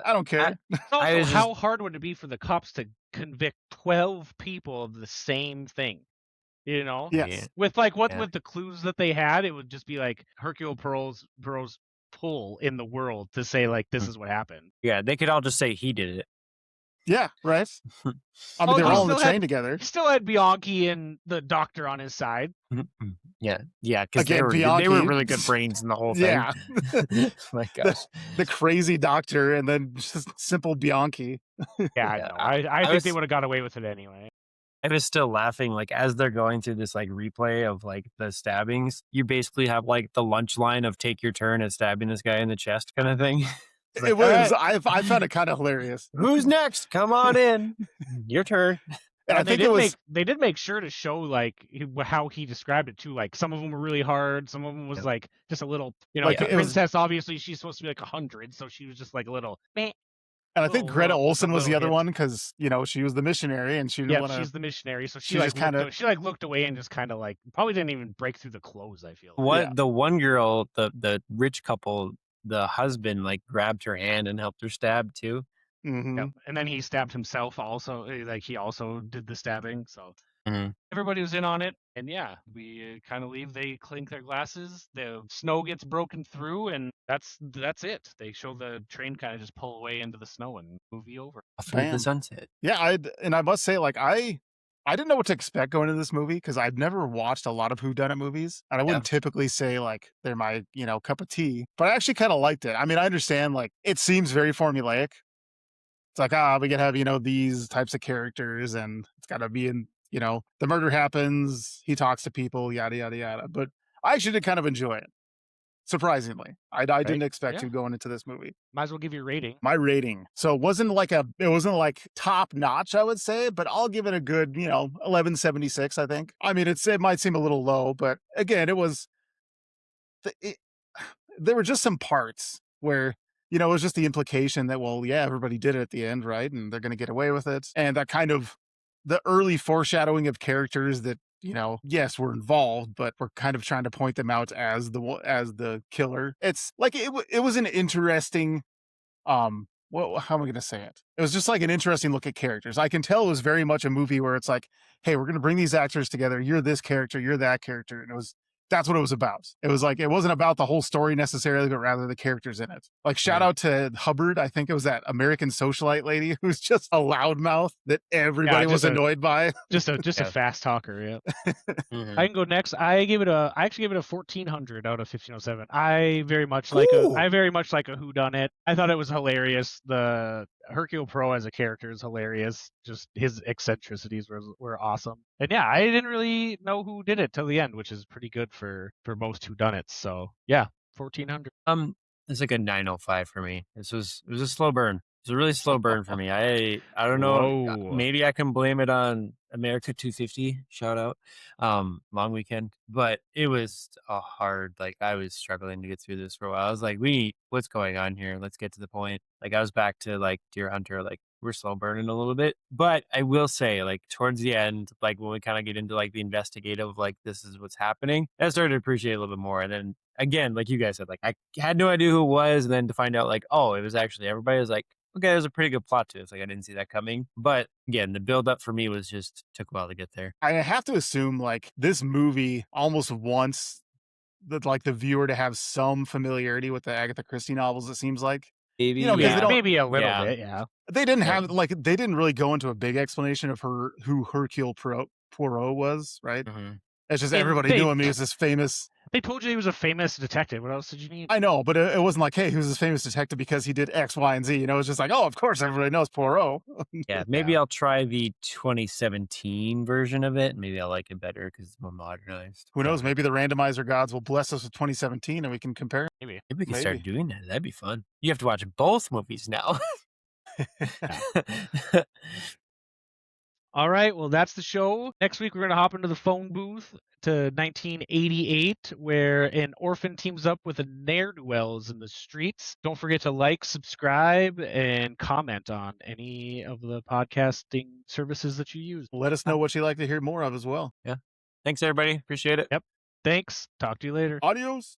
I don't care. How hard would it be for the cops to convict 12 people of the same thing? Yes. With with the clues that they had, it would just be like Hercule Poirot's pull in the world to say like this is what happened. Yeah, they could all just say he did it. Yeah, right. I mean, they're all on the train together. He still had Bianchi and the doctor on his side. Yeah, because they were really good brains in the whole thing. Yeah. My gosh. The crazy doctor and then just simple Bianchi. Yeah, I know. I think they would have got away with it anyway. I was still laughing, like, as they're going through this, like, replay of, like, the stabbings, you basically have, like, the lunch line of take your turn at stabbing this guy in the chest kind of thing. It was. Right. I found it kind of hilarious. Who's next? Come on in. Your turn. I think they did make sure to show like how he described it too. Like some of them were really hard. Some of them was like just a little, like the princess. Obviously, she's supposed to be like 100, so she was just like a little. Meh. And I think Greta Olson was the other one because she was the missionary and she didn't want to. She's the missionary, so she like kind of looked away and just kind of like probably didn't even break through the clothes. I feel. The one girl, the rich couple. The husband like grabbed her hand and helped her stab too. Mm-hmm. Yep. And then he stabbed himself also. Like he also did the stabbing. So mm-hmm. Everybody was in on it. And we kind of leave. They clink their glasses. The snow gets broken through, and that's it. They show the train kind of just pull away into the snow and movie over. Through the sunset. Yeah, I must say, like I didn't know what to expect going into this movie because I've never watched a lot of whodunit movies, and I wouldn't typically say like they're my cup of tea. But I actually kind of liked it. I mean, I understand like it seems very formulaic. It's like we gotta have these types of characters, and it's gotta be in the murder happens, he talks to people, yada yada yada. But I actually did kind of enjoy it. surprisingly. I didn't expect Yeah. to going into this movie. Might as well give you a rating. My rating. So it wasn't like top notch, I would say, but I'll give it a good, 1176, I think. I mean, it might seem a little low, but again, there were just some parts where, it was just the implication that, well, yeah, everybody did it at the end, right? And they're going to get away with it. And that kind of the early foreshadowing of characters that, yes, we're involved, but we're kind of trying to point them out as the killer. It's like it was an interesting how am I going to say it? It was just like an interesting look at characters. I can tell it was very much a movie where it's like, hey, we're going to bring these actors together. You're this character, you're that character. And that's what it was about. It was like, it wasn't about the whole story necessarily, but rather the characters in it. Like shout out to Hubbard. I think it was that American socialite lady who's just a loudmouth that everybody was annoyed by. Just a fast talker. Yeah. Mhm. I can go next. I actually gave it a 1400 out of 1507. I very much like a whodunit. I thought it was hilarious. The Hercule Poirot as a character is hilarious. Just his eccentricities were awesome. And yeah, I didn't really know who did it till the end, which is pretty good for most whodunits. So yeah, 1400. It's like a 905 for me. It was a slow burn. It's a really slow burn for me. I don't know. Whoa. Maybe I can blame it on America 250. Shout out, long weekend. But it was a hard. Like I was struggling to get through this for a while. I was like, what's going on here? Let's get to the point. Like I was back to like Deer Hunter. Like we're slow burning a little bit. But I will say, like towards the end, like when we kind of get into like the investigative, like this is what's happening, I started to appreciate it a little bit more. And then again, like you guys said, like I had no idea who it was, and then to find out like, oh, it was actually everybody. Was like, okay, there's a pretty good plot to it. It's like I didn't see that coming. But again, the build up for me was just took a while to get there. I have to assume like this movie almost wants the viewer to have some familiarity with the Agatha Christie novels, it seems like. Maybe, Maybe a little bit, yeah. They didn't have they didn't really go into a big explanation of who Hercule Poirot was, right? Mm-hmm. It's just everybody knew him. He was this famous. They told you he was a famous detective. What else did you need? I know, but it wasn't like, hey, he was this famous detective because he did X, Y, and Z. It's just like, oh, of course, everybody knows Poirot. Yeah, maybe I'll try the 2017 version of it. Maybe I'll like it better because it's more modernized. Who knows? Maybe the randomizer gods will bless us with 2017 and we can compare. Maybe we can start doing that. That'd be fun. You have to watch both movies now. All right, well, that's the show. Next week, we're going to hop into the phone booth to 1988, where an orphan teams up with a ne'er-do-wells in the streets. Don't forget to like, subscribe, and comment on any of the podcasting services that you use. Let us know what you'd like to hear more of as well. Yeah. Thanks, everybody. Appreciate it. Yep. Thanks. Talk to you later. Adios.